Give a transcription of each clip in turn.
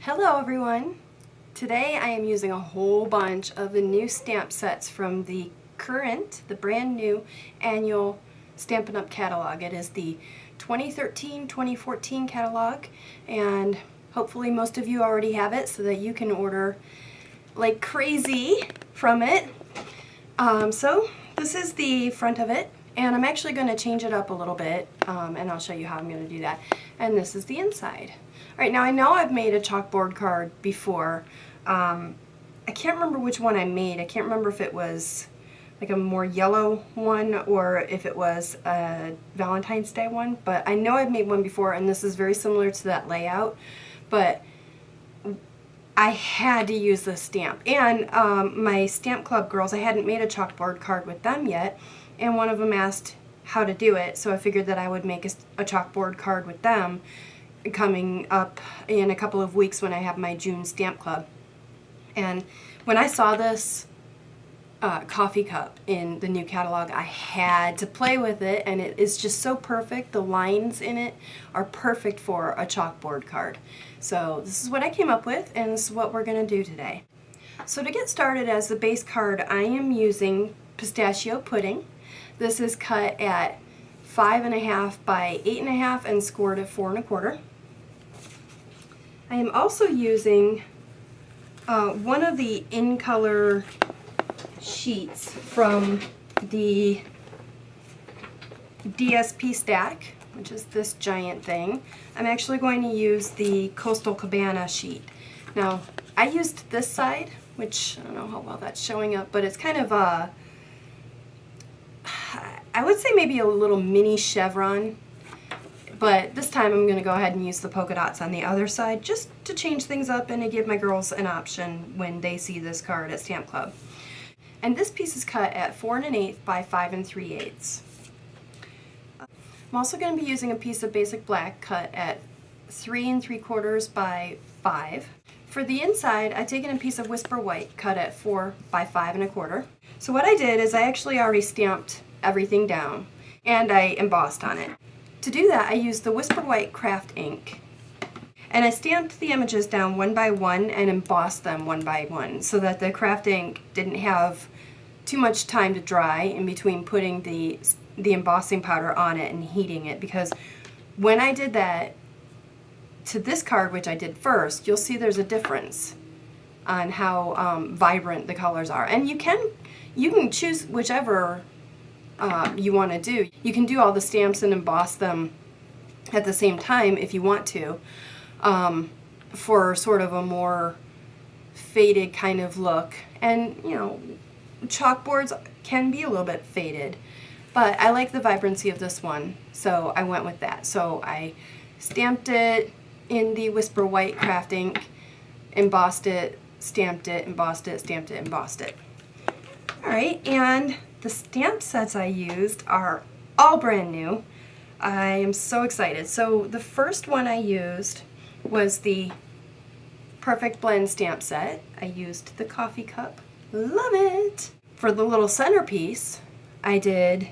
Hello everyone! Today I am using a whole bunch of the new stamp sets from the brand new annual Stampin' Up! Catalog. It is the 2013-2014 catalog, and hopefully most of you already have it so that you can order like crazy from it. So this is the front of it, and I'm actually going to change it up a little bit, and I'll show you how I'm going to do that. And this is the inside. Alright, now I know I've made a chalkboard card before. I can't remember which one I made. I can't remember if it was like a more yellow one or if it was a Valentine's Day one, but I know I've made one before, and this is very similar to that layout, but I had to use this stamp. And my Stamp Club girls, I hadn't made a chalkboard card with them yet, and one of them asked how to do it, so I figured that I would make a chalkboard card with them coming up in a couple of weeks when I have my June Stamp Club. And when I saw this coffee cup in the new catalog, I had to play with it, and it is just so perfect. The lines in it are perfect for a chalkboard card. So this is what I came up with, and this is what we're going to do today. So to get started, as the base card, I am using pistachio pudding. This is cut at 5.5 by 8.5 and scored at 4 1/4. I am also using one of the in-color sheets from the DSP Stack, which is this giant thing. I'm actually going to use the Coastal Cabana sheet. Now, I used this side, which I don't know how well that's showing up, but it's kind of a, I would say maybe a little mini chevron. But this time I'm going to go ahead and use the polka dots on the other side just to change things up and to give my girls an option when they see this card at Stamp Club. And this piece is cut at 4 1/8 by 5 3/8. I'm also going to be using a piece of basic black cut at 3 3/4 by 5. For the inside, I've taken a piece of Whisper White cut at 4 by 5 1/4. So what I did is I actually already stamped everything down, and I embossed on it. To do that, I used the Whisper White craft ink, and I stamped the images down one by one and embossed them one by one so that the craft ink didn't have too much time to dry in between putting the embossing powder on it and heating it, because when I did that to this card, which I did first, you'll see there's a difference on how vibrant the colors are. And you can choose whichever you want to do. You can do all the stamps and emboss them at the same time if you want to, for sort of a more faded kind of look. And you know, chalkboards can be a little bit faded, but I like the vibrancy of this one, so I went with that. So I stamped it in the Whisper White craft ink, embossed it, stamped it, embossed it, stamped it, embossed it. Alright, and the stamp sets I used are all brand new. I am so excited. So the first one I used was the Perfect Blend stamp set. I used the coffee cup. Love it! For the little centerpiece, I did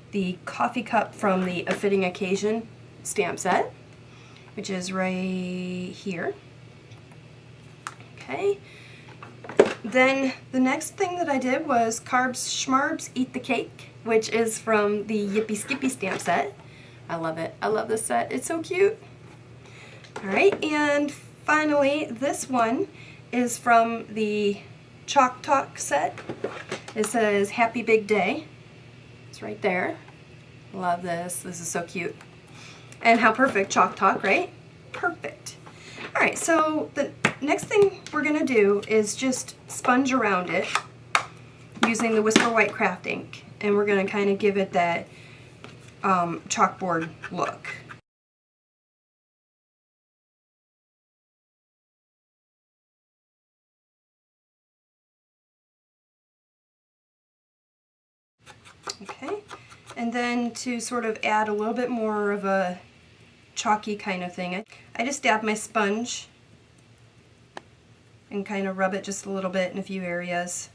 the coffee cup from the A Fitting Occasion stamp set, which is right here. Okay. Then the next thing that I did was Carbs Schmarbs Eat the Cake, which is from the Yippee-skippee stamp set. I love it. I love this set. It's so cute. Alright, and finally this one is from the Chalk Talk set. It says Happy Big Day. It's right there. Love this. This is so cute. And how perfect, Chalk Talk, right? Perfect. Alright, so the next thing we're going to do is just sponge around it using the Whisper White craft ink, and we're going to kind of give it that chalkboard look. Okay, and then to sort of add a little bit more of a chalky kind of thing, I just dab my sponge and kind of rub it just a little bit in a few areas,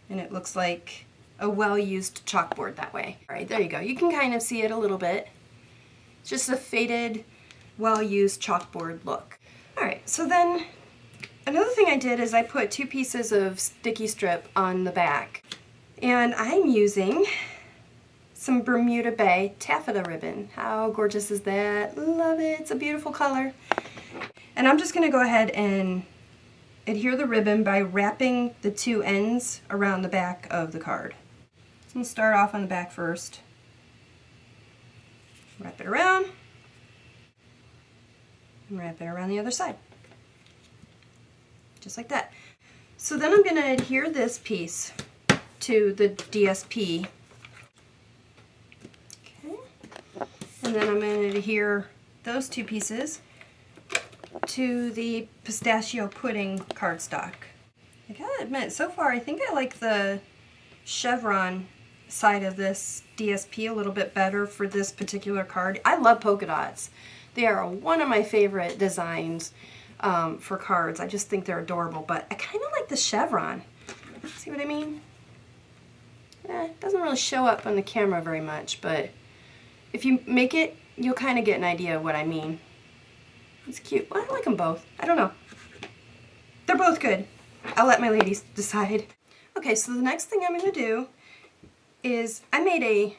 and it looks like a well-used chalkboard that way. Alright, there you go. You can kind of see it a little bit. It's just a faded, well-used chalkboard look. Alright, so then another thing I did is I put 2 pieces of sticky strip on the back. And I'm using some Bermuda Bay taffeta ribbon. How gorgeous is that? Love it. It's a beautiful color. And I'm just going to go ahead and adhere the ribbon by wrapping the 2 ends around the back of the card. So I'm going to start off on the back first. Wrap it around. And wrap it around the other side. Just like that. So then I'm going to adhere this piece to the DSP. Okay. And then I'm going to adhere those 2 pieces to the pistachio pudding cardstock. I gotta admit, so far I think I like the chevron side of this DSP a little bit better for this particular card. I love polka dots. They are one of my favorite designs for cards. I just think they're adorable, but I kind of like the chevron. See what I mean? It doesn't really show up on the camera very much, but if you make it, you'll kind of get an idea of what I mean. It's cute. Well, I like them both. I don't know. They're both good. I'll let my ladies decide. Okay, so the next thing I'm going to do is I made a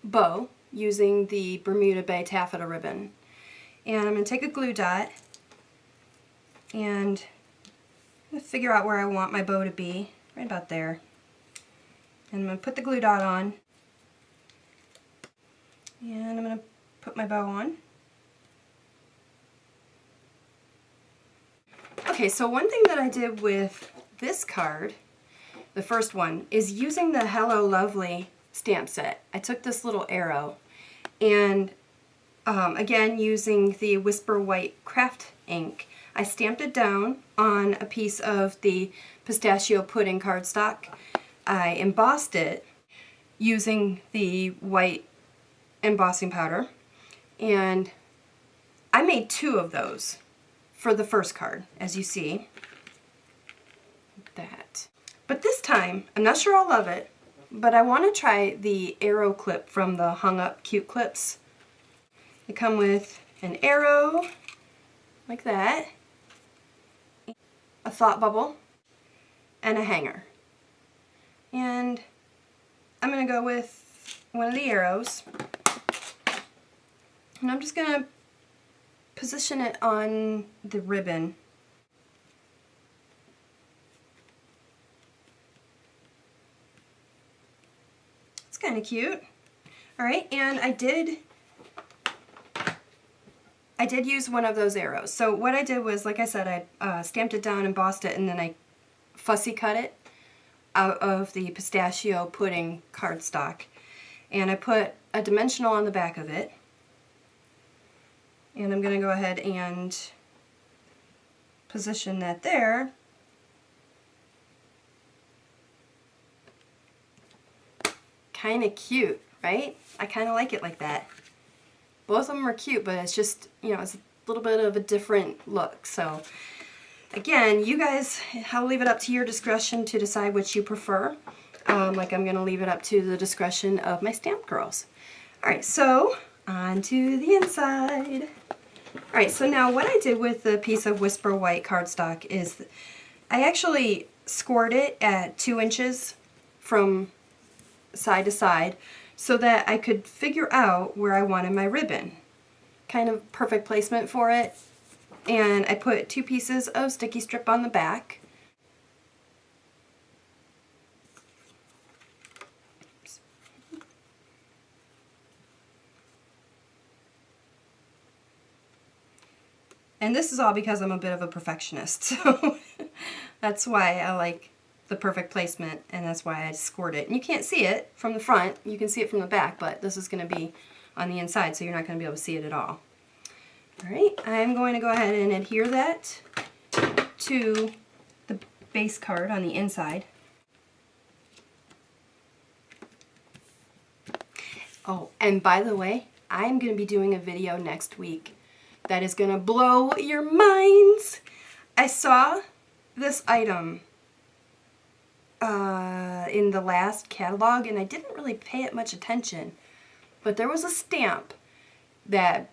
bow using the Bermuda Bay taffeta ribbon. And I'm going to take a glue dot and I'm going to figure out where I want my bow to be. Right about there. And I'm going to put the glue dot on. And I'm going to put my bow on. Okay, so one thing that I did with this card, the first one, is using the Hello Lovely stamp set. I took this little arrow and again using the Whisper White craft ink, I stamped it down on a piece of the pistachio pudding cardstock. I embossed it using the white embossing powder, and I made 2 of those for the first card, as you see. Like that. But this time, I'm not sure I'll love it, but I want to try the arrow clip from the Hung Up Cute Clips. They come with an arrow, like that, a thought bubble, and a hanger. And I'm going to go with one of the arrows, and I'm just going to position it on the ribbon. It's kind of cute. Alright, and I did use one of those arrows. So what I did was, like I said, I stamped it down, embossed it, and then I fussy cut it out of the pistachio pudding cardstock. And I put a dimensional on the back of it. And I'm going to go ahead and position that there. Kind of cute, right? I kind of like it like that. Both of them are cute, but it's just, you know, it's a little bit of a different look. So again, you guys, I'll leave it up to your discretion to decide which you prefer. Like I'm going to leave it up to the discretion of my stamp girls. Alright, so on to the inside. Alright, so now what I did with the piece of Whisper White cardstock is I actually scored it at 2 inches from side to side so that I could figure out where I wanted my ribbon. Kind of perfect placement for it. And I put 2 pieces of sticky strip on the back. And this is all because I'm a bit of a perfectionist, so that's why I like the perfect placement, and that's why I scored it. And you can't see it from the front, you can see it from the back, but this is going to be on the inside, so you're not going to be able to see it at all. Alright, I'm going to go ahead and adhere that to the base card on the inside. Oh, and by the way, I'm going to be doing a video next week that is going to blow your minds. I saw this item in the last catalog and I didn't really pay it much attention, but there was a stamp that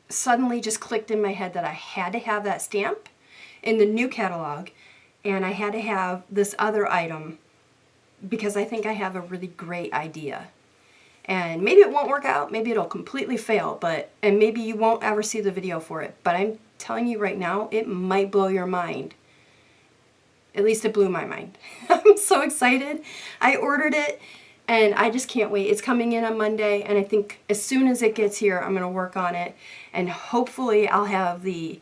suddenly just clicked in my head that I had to have that stamp in the new catalog, and I had to have this other item because I think I have a really great idea. And maybe it won't work out, maybe it'll completely fail, and maybe you won't ever see the video for it, but I'm telling you right now, it might blow your mind. At least it blew my mind. I'm so excited. I ordered it and I just can't wait. It's coming in on Monday, and I think as soon as it gets here, I'm gonna work on it, and hopefully I'll have the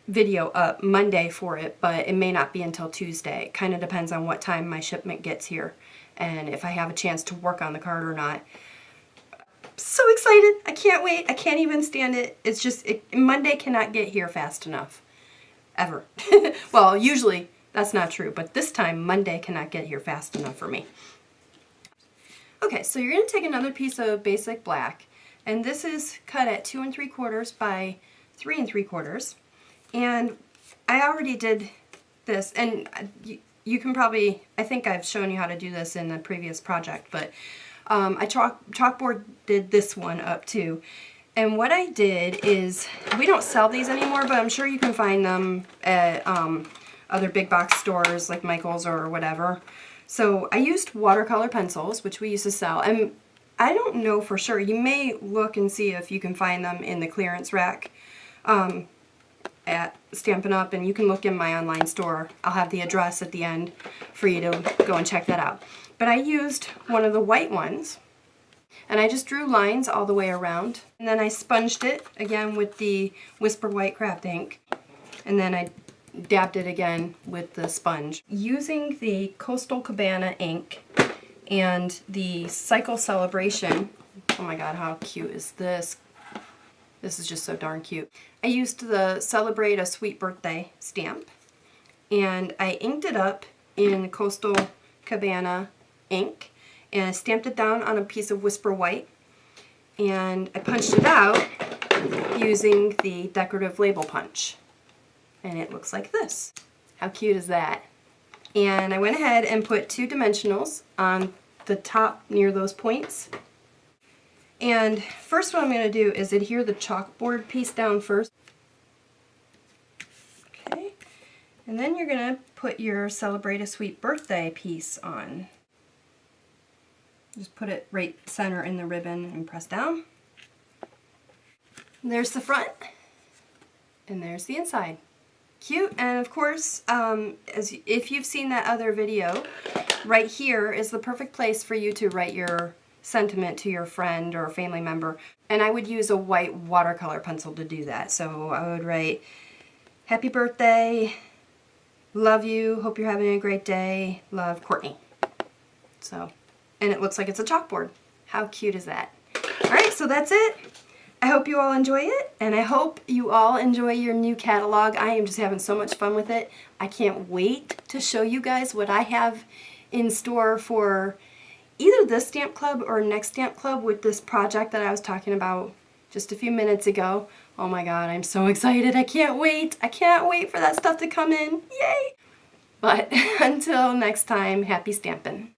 video up Monday for it, but it may not be until Tuesday. It kind of depends on what time my shipment gets here and if I have a chance to work on the card or not. So excited. I can't wait. I can't even stand it. It's just, Monday cannot get here fast enough. Ever. Well, usually that's not true, but this time Monday cannot get here fast enough for me. Okay, so you're going to take another piece of basic black, and this is cut at 2 3/4 by 3 3/4. And I already did this, and you can probably, I think I've shown you how to do this in a previous project, but I chalkboard did this one up too. And what I did is, we don't sell these anymore, but I'm sure you can find them at other big box stores like Michael's or whatever. So I used watercolor pencils, which we used to sell, and I don't know for sure. You may look and see if you can find them in the clearance rack at Stampin' Up, and you can look in my online store. I'll have the address at the end for you to go and check that out. But I used one of the white ones, and I just drew lines all the way around, and then I sponged it again with the Whisper White Craft ink, and then I dabbed it again with the sponge. Using the Coastal Cabana ink and the Cycle Celebration, oh my god, how cute is this? This is just so darn cute. I used the Celebrate a Sweet Birthday stamp, and I inked it up in Coastal Cabana ink, and I stamped it down on a piece of Whisper White, and I punched it out using the Decorative label punch. And it looks like this. How cute is that? And I went ahead and put 2 dimensionals on the top near those points. And first what I'm going to do is adhere the chalkboard piece down first. Okay. And then you're going to put your Celebrate a Sweet Birthday piece on. Just put it right center in the ribbon and press down. And there's the front. And there's the inside. Cute. And of course, if you've seen that other video, right here is the perfect place for you to write your sentiment to your friend or family member. And I would use a white watercolor pencil to do that. So I would write, "Happy birthday, love you, hope you're having a great day, love, Courtney." So, and it looks like it's a chalkboard. How cute is that? Alright, so that's it. I hope you all enjoy it, and I hope you all enjoy your new catalog. I am just having so much fun with it. I can't wait to show you guys what I have in store for either this stamp club or next stamp club with this project that I was talking about just a few minutes ago. Oh my god, I'm so excited. I can't wait. I can't wait for that stuff to come in. Yay! But until next time, happy stampin'.